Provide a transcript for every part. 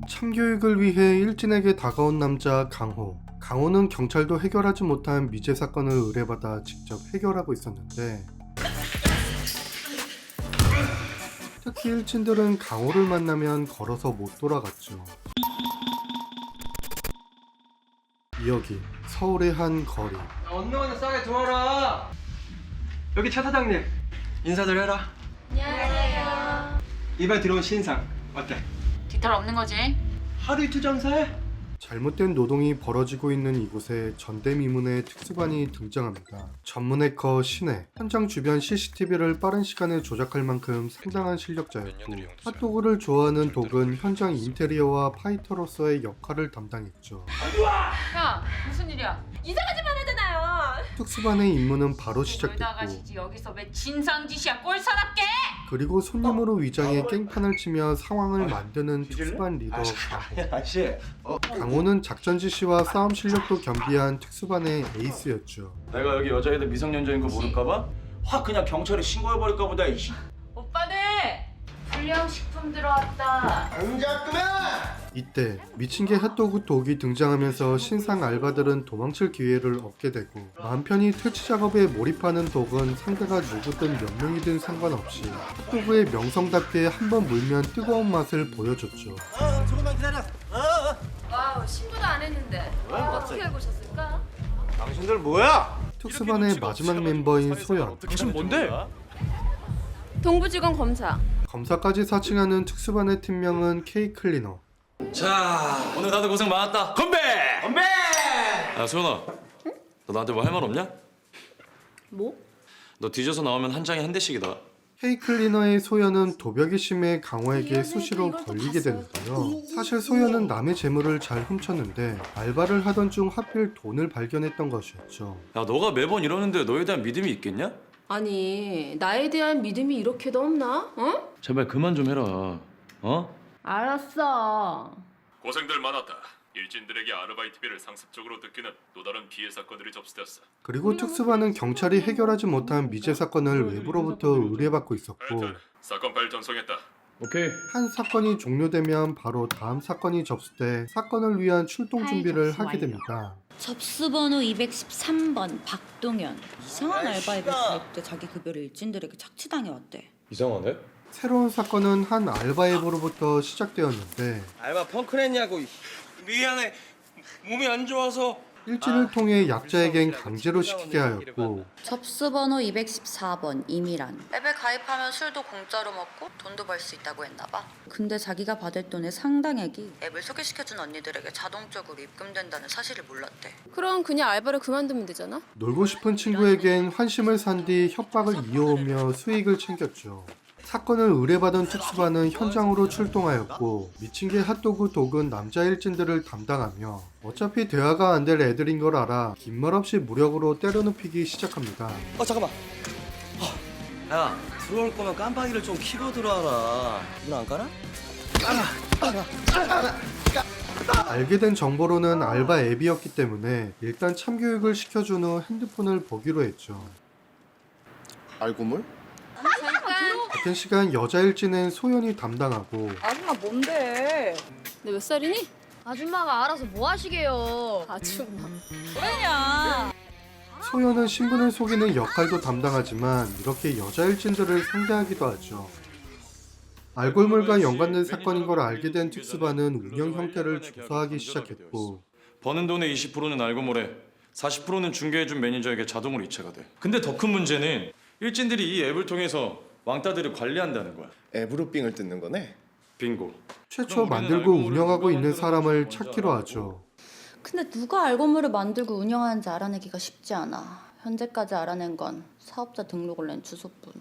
참교육을 위해 일진에게 다가온 남자 강호. 강호는 경찰도 해결하지 못한 미제 사건을 의뢰받아 직접 해결하고 있었는데, 특히 일진들은 강호를 만나면 걸어서 못 돌아갔죠. 여기 서울의 한 거리. 언노는 싸게 도와라. 여기 차 사장님 인사들 해라. 안녕하세요. 이번에 들어온 신상 어때? 뒷털 없는 거지? 하루 이틀 장사해? 잘못된 노동이 벌어지고 있는 이곳에 전대미문의 특수반이 등장합니다. 전문 해커 신혜, 현장 주변 CCTV를 빠른 시간에 조작할 만큼 상당한 실력자였고, 핫도그를 좋아하는 독은 현장 인테리어와 파이터로서의 역할을 담당했죠. 야, 무슨 일이야? 이상하지만 하잖아요. 특수반의 임무는 바로 시작됐고, 가시지 여기서 왜 진상짓이야? 꼴사납게! 그리고 손님으로 위장해 깽판을 치며 상황을 만드는 특수반 리더 강호. 아씨. 강호는 작전 지시와 싸움 실력도 겸비한 특수반의 에이스였죠. 내가 여기 여자애들 미성년자인 거 모를까봐? 확 그냥 경찰에 신고해버릴까 보다. 오빠들! 불량식품 들어왔다. 이때 미친개 핫도그 독이 등장하면서 신상 알바들은 도망칠 기회를 얻게 되고, 마음 편히 퇴치 작업에 몰입하는 독은 상대가 누구든 몇 명이든 상관없이 핫도그의 명성답게 한번 물면 뜨거운 맛을 보여줬죠. 조금만 기다려. 와우, 신고도 안 했는데. 어떻게 알고 오셨을까? 당신들 뭐야? 특수반의 마지막 멤버인 소연, 당신 뭔데? 동부지검 검사. 검사까지 사칭하는 특수반의 팀명은 K클리너. 자, 오늘 다들 고생 많았다. 건배! 건배! 야, 소연아. 너 나한테 뭐 할 말 없냐? 뭐? 너 뒤져서 나오면 한 장에 한 대씩이다. K클리너의 소연은 도벽이 심해 강호에게 수시로 걸리게 되는데요. 사실 소연은 남의 재물을 잘 훔쳤는데 알바를 하던 중 하필 돈을 발견했던 것이었죠. 야, 너가 매번 이러는데 너에 대한 믿음이 있겠냐? 아니, 나에 대한 믿음이 이렇게도 없나? 어? 제발 그만 좀 해라. 어? 알았어. 고생들 많았다. 일진들에게 아르바이트비를 상습적으로 뜯기는 또 다른 피해 사건들이 접수되었어. 그리고 특수반은 경찰이 해결하지 못한 미제 사건을 외부로부터 의뢰받고 있었고, 하여튼 사건 파일 전송했다. 오케이. 한 사건이 종료되면 바로 다음 사건이 접수돼 사건을 위한 출동 준비를 하게 됩니다. 접수번호 213번 박동현. 이상한 알바앱을 가입 때 자기 급여를 일진들에게 착취당해 왔대. 이상하네? 새로운 사건은 한 알바 앱으로부터 시작되었는데, 알바 펑크냈냐고. 미안해. 몸이 안 좋아서. 일진을 통해 약자에겐 강제로 시키게 하였고, 접수번호 214번 이미란. 앱에 가입하면 술도 공짜로 먹고 돈도 벌 수 있다고 했나봐. 근데 자기가 받을 돈의 상당액이 앱을 소개시켜준 언니들에게 자동적으로 입금된다는 사실을 몰랐대. 그럼 그냥 알바를 그만두면 되잖아? 놀고 싶은 친구에겐 환심을 산 뒤 협박을 이어오며 수익을 챙겼죠. 사건을 의뢰받은 특수반은 현장으로 출동하였고, 미친개 핫도그 독은 남자 일진들을 담당하며 어차피 대화가 안 될 애들인 걸 알아 긴 말 없이 무력으로 때려눕히기 시작합니다. 잠깐만. 야, 들어올 거면 깜빡이를 좀 켜고 들어와라. 문 안 깔아? 알게 된 정보로는 알바 앱이었기 때문에 일단 참교육을 시켜준 후 핸드폰을 보기로 했죠. 알고물? 같은 시간 여자 일진은 소연이 담당하고, 아줌마 뭔데? 너 몇 살이니? 아줌마가 알아서 뭐 하시게요? 아줌마. 왜냐? 소연은 신분을 속이는 역할도 담당하지만 이렇게 여자 일진들을 상대하기도 하죠. 알골물과 연관된 사건인 걸 알게 된 특수반은 운영 형태를 조사하기 시작했고, 버는 돈의 20%는 알고모래, 40%는 중개해준 매니저에게 자동으로 이체가 돼. 근데 더 큰 문제는 일진들이 이 앱을 통해서 왕따들을 관리한다는 거야. 앱으로 삥을 뜯는 거네. 빙고. 최초 만들고 운영하고 있는 사람을 찾기로 하죠. 근데 누가 알고물을 만들고 운영하는지 알아내기가 쉽지 않아. 현재까지 알아낸 건 사업자 등록을 낸 주소뿐.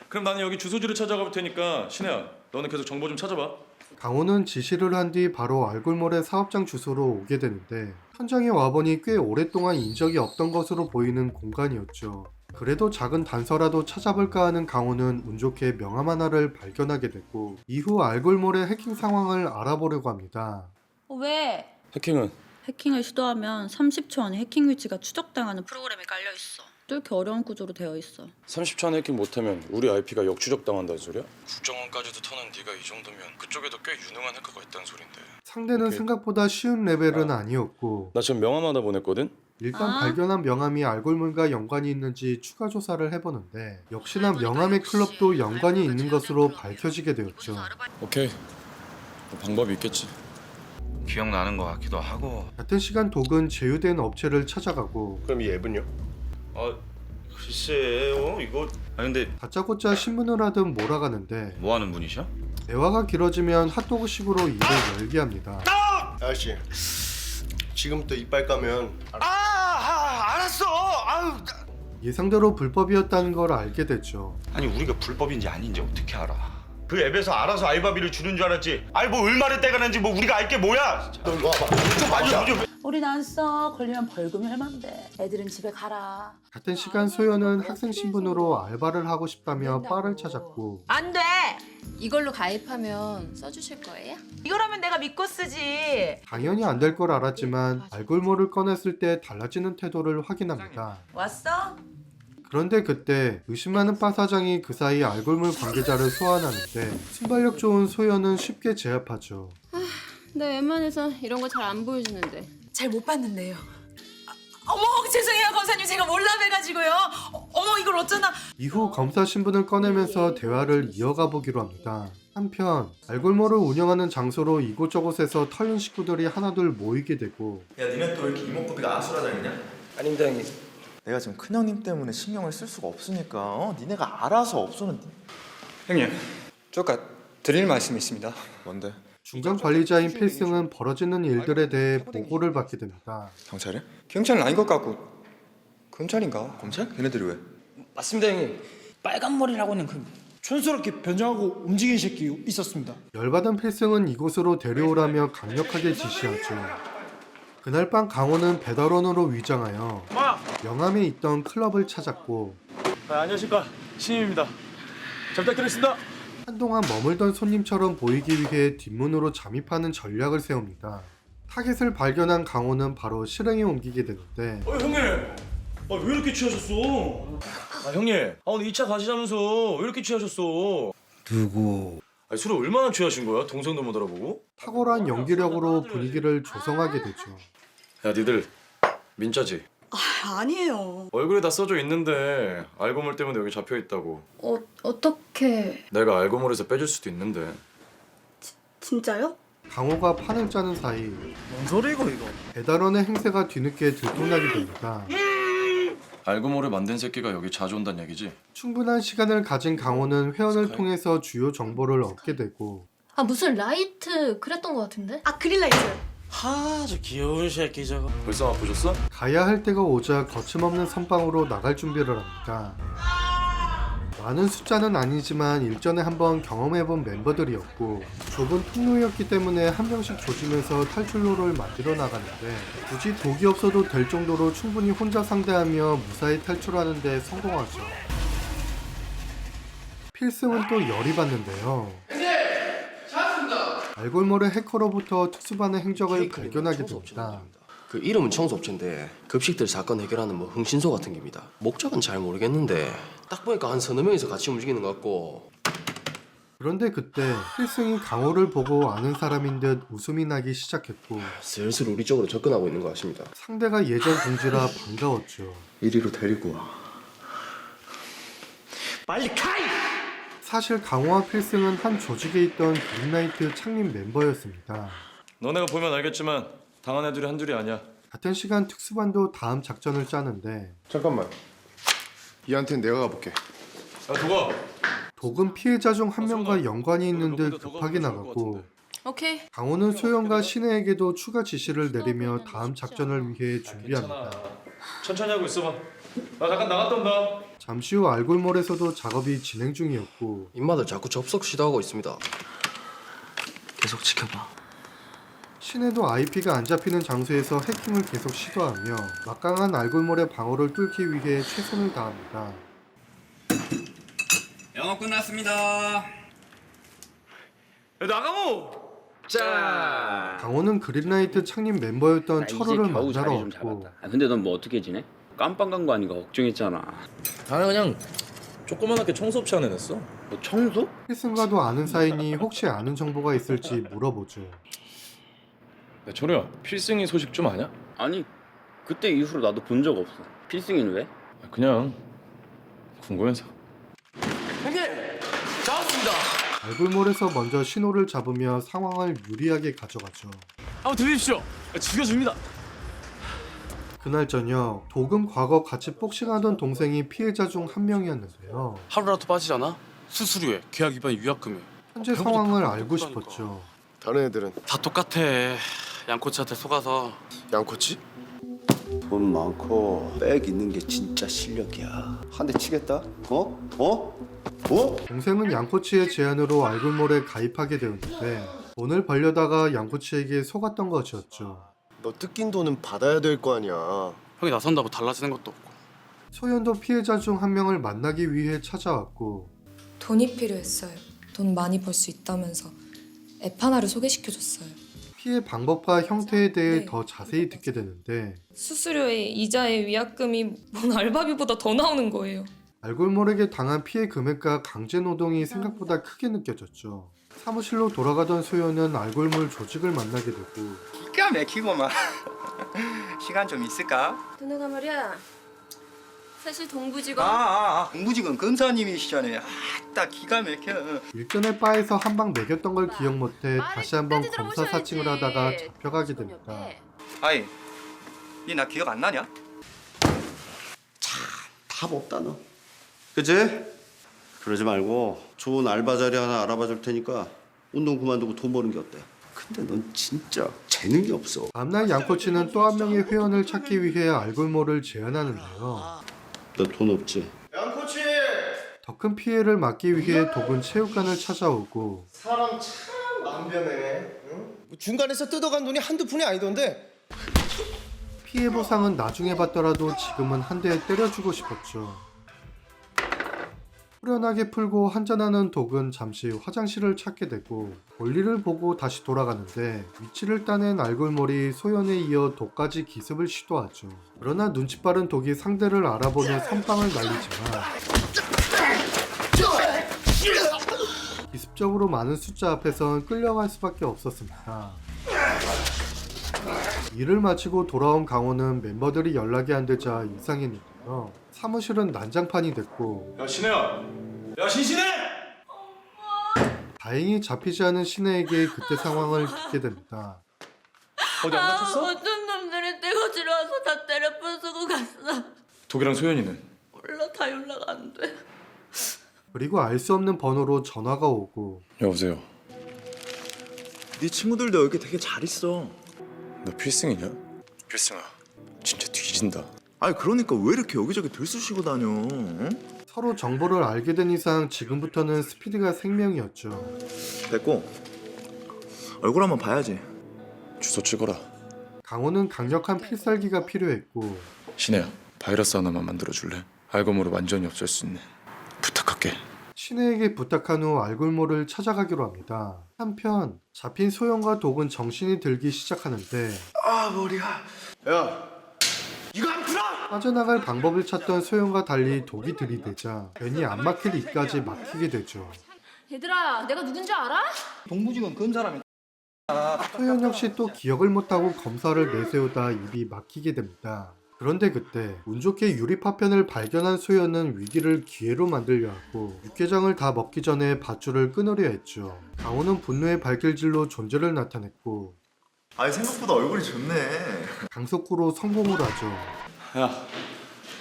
그럼 나는 여기 주소지를 찾아가 볼 테니까 신혜야, 너는 계속 정보 좀 찾아봐. 강호는 지시를 한 뒤 바로 알골몰의 사업장 주소로 오게 되는데, 현장에 와보니 꽤 오랫동안 인적이 없던 것으로 보이는 공간이었죠. 그래도 작은 단서라도 찾아볼까 하는 강호는 운 좋게 명함 하나를 발견하게 되고, 이후 알골몰의 해킹 상황을 알아보려고 합니다. 왜? 해킹은? 해킹을 시도하면 30초 안에 해킹 위치가 추적당하는 프로그램이 깔려있어. 뚫기 어려운 구조로 되어 있어. 30초 안에 해킹 못하면 우리 IP가 역추적당한다는 소리야? 국정원까지도 터는 네가 이 정도면 그쪽에도 꽤 유능한 해커가 있다는 소린데. 상대는 오케이. 생각보다 쉬운 레벨은 아니었고 나 지금 명함 하나 보냈거든? 일단 발견한 명함이 알골물과 연관이 있는지 추가 조사를 해보는데 역시나 명함의 클럽도 연관이 있는 것으로 밝혀지게 되었죠. 오케이. 뭐 방법이 있겠지. 기억나는 것 같기도 하고. 같은 시간 독은 제휴된 업체를 찾아가고 그럼 이 앱은요? 아 글쎄요 이거. 아 근데 다짜고짜 신문을 하듯 몰아가는데 뭐 하는 분이셔? 대화가 길어지면 핫도그식으로 입을 열게 합니다. 아저씨 지금부터 이빨 까면 알았어. 아유. 예상대로 불법이었다는 걸 알게 됐죠. 아니 우리가 불법인지 아닌지 어떻게 알아? 그 앱에서 알아서 알바비를 주는 줄 알았지. 아니 뭐 얼마를 떼가는지 뭐 우리가 알게 뭐야? 너 이거 와봐 좀 맞아. 우린 안 써. 걸리면 벌금이 얼만데. 애들은 집에 가라. 같은 시간 소연은 학생 신분으로 알바를 하고 싶다며 바를 찾았고 안 돼. 이걸로 가입하면 써주실 거예요? 이거라면 내가 믿고 쓰지. 당연히 안 될 걸 알았지만 알골모를 꺼냈을 때 달라지는 태도를 확인합니다. 왔어? 그런데 그때 의심 많은 바 사장이 그 사이 알골물 관계자를 소환하는데 순발력 좋은 소연은 쉽게 제압하죠. 나 웬만해서 이런 거 잘 안 보여주는데. 잘 못 봤는데요. 어머 죄송해요 검사님 제가 몰라봬가지고요. 어머 이걸 어쩌나. 이후 검사 신분을 꺼내면서 대화를 이어가 보기로 합니다. 한편 알골모를 운영하는 장소로 이곳저곳에서 털린 식구들이 하나둘 모이게 되고 야 니네 또 왜 이렇게 이목구비가 아수라장이냐? 아닙니다 형님. 내가 지금 큰형님 때문에 신경을 쓸 수가 없으니까 니네가 알아서 없어는. 형님, 저 아까 드릴 말씀이 있습니다. 뭔데? 중간 관리자인 필승은 벌어지는 일들에 대해 보고를 받게 됩니다. 경찰이야? 경찰은 아닌 것 같고 검찰인가? 검찰? 걔네들이 왜? 맞습니다 형님. 빨간 머리라고는 그 촌스럽게 변장하고 움직이는 새끼 있었습니다. 열받은 필승은 이곳으로 데려오라며 강력하게 지시하죠. 그날 밤 강호는 배달원으로 위장하여 명함에 있던 클럽을 찾았고 안녕하십니까. 신임입니다. 잘 부탁드리겠습니다. 한동안 머물던 손님처럼 보이기 위해 뒷문으로 잠입하는 전략을 세웁니다. 타겟을 발견한 강호는 바로 실행에 옮기게 되는데 형님. 왜 이렇게 취하셨어? 형님. 오늘 2차 가시자면서 왜 이렇게 취하셨어? 누구? 술을 얼마나 취하신 거야? 동생도 못 알아보고? 탁월한 연기력으로 분위기를 조성하게 되죠. 야, 니들 민자지? 아니에요. 얼굴에 다 써져 있는데 알고물 때문에 여기 잡혀 있다고. 어떻게? 내가 알고물에서 빼줄 수도 있는데. 진짜요? 강호가 판을 짜는 사이 뭔 소리고 이거? 배달원의 행세가 뒤늦게 들통나게 됩니다. 알고물을 만든 새끼가 여기 자주 온다는 얘기지? 충분한 시간을 가진 강호는 회원을 통해서 주요 정보를 얻게 되고 아 무슨 라이트 그랬던 것 같은데? 아 그릴라이트. 저 귀여운 새끼 저거. 벌써 보셨어? 가야 할 때가 오자 거침없는 선빵으로 나갈 준비를 합니다. 많은 숫자는 아니지만 일전에 한번 경험해본 멤버들이었고 좁은 통로였기 때문에 한 명씩 조지면서 탈출로를 만들어 나가는데 굳이 독이 없어도 될 정도로 충분히 혼자 상대하며 무사히 탈출하는 데 성공하죠. 필승은 또 열이 받는데요. 알골몰의 해커로부터 특수반의 행적을 발견하게 됩니다. 그 이름은 청소업체인데 급식들 사건 해결하는 뭐 흥신소 같은 겁니다. 목적은 잘 모르겠는데 딱 보니까 한 서너 명이서 같이 움직이는 것 같고. 그런데 그때 필승이 강호를 보고 아는 사람인 듯 웃음이 나기 시작했고 슬슬 우리 쪽으로 접근하고 있는 것 같습니다. 상대가 예전 동지라 반가웠죠. 이리로 데리고 와. 빨리 가! 사실 강호와 필승은 한 조직에 있던 그린라이트 창립 멤버였습니다. 너네가 보면 알겠지만 당한 애들이 한둘이 아니야. 같은 시간 특수반도 다음 작전을 짜는데 잠깐만 얘한텐 내가 가볼게. 야, 도가. 독은 피해자 중 한 명과 연관이 있는 듯 급하게 나가고 오케이. 강호는 소영과 신혜에게도 추가 지시를 내리며 다음 작전을 위해 준비합니다. 천천히 하고 있어봐. 나 잠깐 나갔다 온다. 잠시 후 알골몰에서도 작업이 진행 중이었고 인마들 자꾸 접속 시도하고 있습니다. 계속 지켜봐. 신혜도 IP가 안 잡히는 장소에서 해킹을 계속 시도하며 막강한 알골몰의 방어를 뚫기 위해 최선을 다합니다. 영업 끝났습니다. 야, 나가모. 자. 강호는 그린라이트 창립 멤버였던 철호를 만나러 왔고 근데 넌 뭐 어떻게 지내? 깜빵 간 거 아닌가 걱정했잖아. 나는 그냥 조그만하게 청소업체 하나 냈어. 뭐 청소? 필승과도 아는 사이니 혹시 아는 정보가 있을지 물어보죠. 야, 철우야, 필승이 소식 좀 아냐? 아니 그때 이후로 나도 본 적 없어. 필승이는 왜? 그냥 궁금해서. 알골몰에서 먼저 신호를 잡으며 상황을 유리하게 가져가죠. 한번 들리십시오. 죽여줍니다. 그날 저녁 도금 과거 같이 복싱하던 동생이 피해자 중 한 명이었는데요. 하루라도 빠지잖아. 수수료에 계약 위반 위약금에 현재 상황을 알고 싶었죠. 다른 애들은 다 똑같아. 양코치한테 속아서. 양코치? 돈 많고 백 있는 게 진짜 실력이야. 한 대 치겠다? 동생은 양코치의 제안으로 알골몰에 가입하게 되었는데 돈을 벌려다가 양코치에게 속았던 것이었죠. 너 뜯긴 돈은 받아야 될 거 아니야. 형이 나선다고 달라지는 것도 없고. 소연도 피해자 중 한 명을 만나기 위해 찾아왔고 돈이 필요했어요. 돈 많이 벌 수 있다면서 앱 하나를 소개시켜줬어요. 피해 방법과 형태에 대해 네. 더 자세히 듣게 되는데 수수료에 이자에 위약금이 뭔 알바비보다 더 나오는 거예요. 알골몰에게 당한 피해 금액과 강제노동이 생각보다 크게 느껴졌죠. 사무실로 돌아가던 소연은 알골몰 조직을 만나게 되고 기가 막히고만. 시간 좀 있을까? 누나가 말이야. 사실 동부지검 공부직은 검사님이시잖아요. 딱 기가 막혀. 일전에 바에서 한 방 매겼던 걸 기억 못해 다시 한번 검사 사칭을 하다가 잡혀가게 됩니다. 아이, 니 나 기억 안 나냐? 답 없다 너. 그치? 그러지 말고 좋은 알바 자리 하나 알아봐 줄 테니까 운동 그만두고 돈 버는 게 어때? 근데 넌 진짜 재능이 없어. 다음날 양코치는 또 한 명의 회원을 찾기 위해 알골몰을 제안하는데요. 너 돈 없지? 양코치! 더 큰 피해를 막기 위해 독은 체육관을 찾아오고 사람 참 만변해. 응? 중간에서 뜯어간 돈이 한두 푼이 아니던데. 피해 보상은 나중에 받더라도 지금은 한 대 때려주고 싶었죠. 후련하게 풀고 한잔하는 독은 잠시 화장실을 찾게 되고 볼일을 보고 다시 돌아가는데 위치를 따낸 알골몰이 소연에 이어 독까지 기습을 시도하죠. 그러나 눈치 빠른 독이 상대를 알아보며 선빵을 날리지만 기습적으로 많은 숫자 앞에선 끌려갈 수밖에 없었습니다. 일을 마치고 돌아온 강호는 멤버들이 연락이 안 되자 이상했는데요. 사무실은 난장판이 됐고 야 신혜야, 야 신신혜! 다행히 잡히지 않은 신혜에게 그때 상황을 듣게 됩니다. 어디 안 다쳤어? 어떤 놈들이 떼거지러 와서 다 때려 부수고 갔어. 독이랑 소연이는? 몰라, 다 연락 안 돼. 그리고 알 수 없는 번호로 전화가 오고 여보세요. 네 친구들도 여기 되게 잘 있어. 너 필승이냐? 필승아, 진짜 뒤진다. 아니 그러니까 왜 이렇게 여기저기 들쑤시고 다녀? 응? 서로 정보를 알게 된 이상 지금부터는 스피드가 생명이었죠. 됐고 얼굴 한번 봐야지. 주소 찍어라. 강호는 강력한 필살기가 필요했고 신혜야, 바이러스 하나만 만들어줄래? 알고모를 완전히 없앨 수 있네. 부탁할게. 신혜에게 부탁한 후 알골몰을 찾아가기로 합니다. 한편 잡힌 소연과 독은 정신이 들기 시작하는데 아 머리야. 야, 빠져나갈 방법을 찾던 소연과 달리 독이 들이대자 괜히 안 막힐 입까지 막히게 되죠. 얘들아, 내가 누군지 알아? 동부직은 검사라면. 소연 역시 또 기억을 못하고 검사를 내세우다 입이 막히게 됩니다. 그런데 그때 운 좋게 유리 파편을 발견한 소연은 위기를 기회로 만들려 하고 육개장을 다 먹기 전에 밧줄을 끊으려 했죠. 강호는 분노의 발길질로 존재를 나타냈고 아니 생각보다 얼굴이 좋네. 강속구로 성공을 하죠. 야,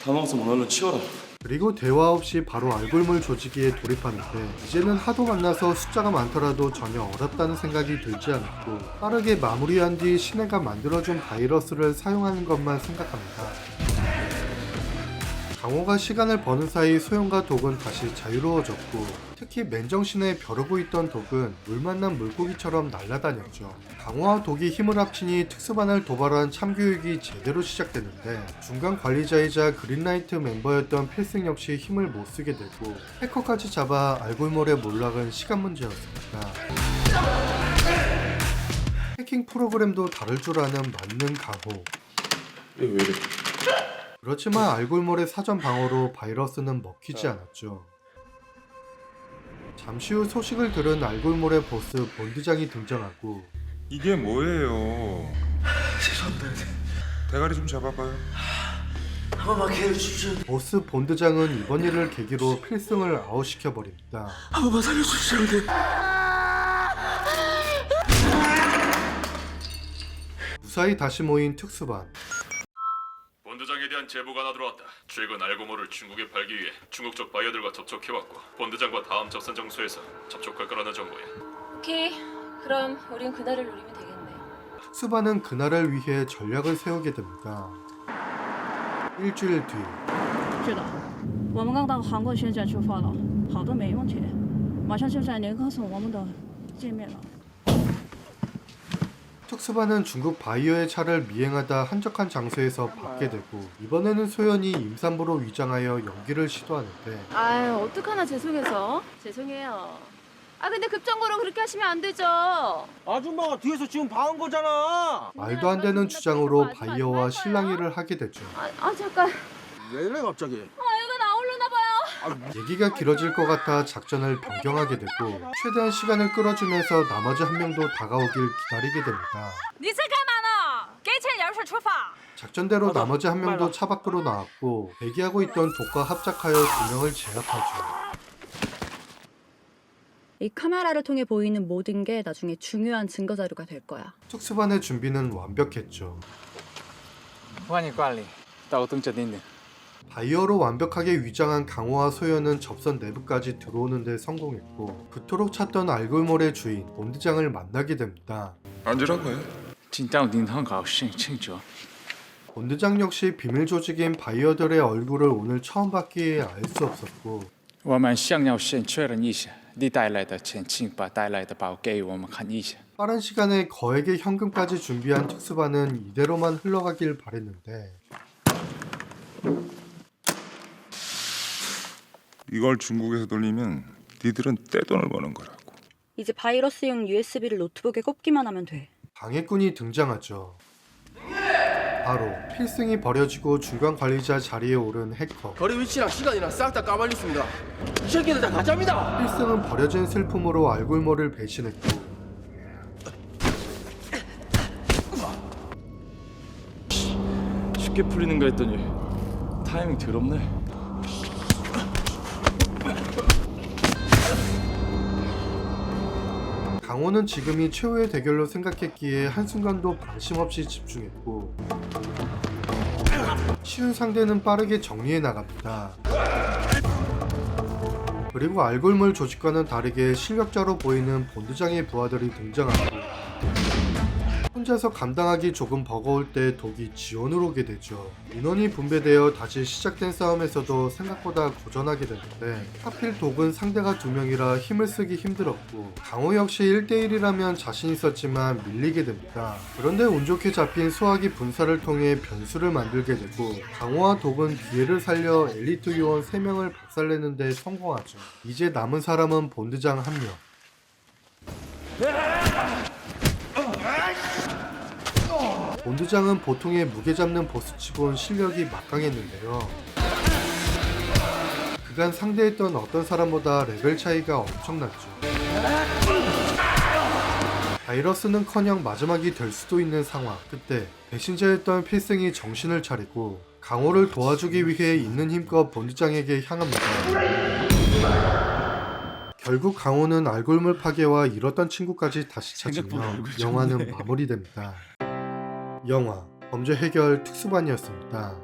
다 먹어서 얼른 치워라. 그리고 대화 없이 바로 알골몰 조지기에 돌입하는데 이제는 하도 만나서 숫자가 많더라도 전혀 어렵다는 생각이 들지 않았고 빠르게 마무리한 뒤 신혜가 만들어준 바이러스를 사용하는 것만 생각합니다. 강호가 시간을 버는 사이 소연과 독은 다시 자유로워졌고 특히 맨정신에 벼르고 있던 독은 물 만난 물고기처럼 날아다녔죠. 강호와 독이 힘을 합치니 특수반을 도발한 참교육이 제대로 시작되는데 중간 관리자이자 그린라이트 멤버였던 필승 역시 힘을 못 쓰게 되고 해커까지 잡아 알골몰에 몰락은 시간 문제였습니다. 해킹 프로그램도 다룰 줄 아는 만능 강호. 왜 이래? 그렇지만 알골몰의 사전 방어로 바이러스는 먹히지 않았죠. 잠시 후 소식을 들은 알골몰의 보스 본드장이 등장하고 이게 뭐예요? 죄송합니다. 대가리 좀 잡아봐요. 한 번만 기회를 주십시오. 보스 본드장은 이번 일을 계기로 필승을 아웃시켜버립니다. 한 번만 살려주십시오. 무사히 다시 모인 특수반. 본드장에 대한 제보가 하나 들어왔다. 최근 알고모를 중국에 팔기 위해 중국 쪽 바이어들과 접촉해왔고 본드장과 다음 접선 장소에서 접촉할 거라는 정보야. 오케이. 그럼 우린 그날을 노리면 되겠네. 특수반은 그날을 위해 전략을 세우게 됩니다. 일주일 뒤 是的，我们刚到韩国宣战出发了，好的没问题，马上就在联合所我们的见面了。 특수반은 중국 바이어의 차를 미행하다 한적한 장소에서 받게 되고 이번에는 소연이 임산부로 위장하여 연기를 시도하는데 아유, 어떡하나 죄송해서. 죄송해요. 아, 근데 급정거로 그렇게 하시면 안 되죠. 아줌마가 뒤에서 지금 봐온 거잖아. 말도 안 되는 주장으로 바이어와 실랑이를 하게 되죠. 잠깐. 왜 이래 갑자기? 이거 나오려나 봐요. 얘기가 길어질 것 같아 작전을 변경하게 되고 최대한 시간을 끌어주면서 나머지 한 명도 다가오길 기다리게 됩니다. 你在干嘛呢？给钱粮食出发。 작전대로 나머지 한 명도 차 밖으로 나왔고 대기하고 있던 독과 합작하여 2명을 제압하죠. 이 카메라를 통해 보이는 모든 게 나중에 중요한 증거 자료가 될 거야. 특수반의 준비는 완벽했죠. 欢迎光临，到东这点点。 바이어로 완벽하게 위장한 강호와 소연은 접선 내부까지 들어오는 데 성공했고 그토록 찾던 알골몰의 주인 본드장을 만나게 됩니다. 앉으라고 해. 请到灵堂搞庆祝。 본드장 역시 비밀 조직인 바이어들의 얼굴을 오늘 처음 봤기에 알 수 없었고 我们想要先确认一下，你带来的钱，请把带来的包给我们看一下。 빠른 시간에 거액의 현금까지 준비한 특수반은 이대로만 흘러가길 바랬는데 이걸 중국에서 돌리면 니들은 떼돈을 버는 거라고. 이제 바이러스용 USB를 노트북에 꼽기만 하면 돼. 방해꾼이 등장하죠. 바로 필승이 버려지고 중간 관리자 자리에 오른 해커. 거리 위치랑 시간이랑 싹 다 까발렸습니다. 이 새끼들 다 가짜입니다. 필승은 버려진 슬픔으로 알골몰을 배신했고 쉽게 풀리는가 했더니 타이밍 더럽네. 강호는 지금이 최후의 대결로 생각했기에 한순간도 방심 없이 집중했고 쉬운 상대는 빠르게 정리해 나갑니다. 그리고 알골몰 조직과는 다르게 실력자로 보이는 본드장의 부하들이 등장하고 혼자서 감당하기 조금 버거울 때 독이 지원으로 오게 되죠. 인원이 분배되어 다시 시작된 싸움에서도 생각보다 고전하게 되는데 하필 독은 상대가 2명이라 힘을 쓰기 힘들었고 강호 역시 1대1이라면 자신 있었지만 밀리게 됩니다. 그런데 운 좋게 잡힌 수학이 분사를 통해 변수를 만들게 되고 강호와 독은 기회를 살려 엘리트 요원 3명을 박살내는 데 성공하죠. 이제 남은 사람은 본드장 1명. 본드장은 보통의 무게 잡는 보스치곤 실력이 막강했는데요. 그간 상대했던 어떤 사람보다 레벨 차이가 엄청났죠. 바이러스는커녕 마지막이 될 수도 있는 상황. 그때 배신자였던 필승이 정신을 차리고 강호를 도와주기 위해 있는 힘껏 본드장에게 향합니다. 결국 강호는 알골몰 파괴와 잃었던 친구까지 다시 찾으며 영화는 마무리됩니다. 영화 범죄 해결 특수반이었습니다.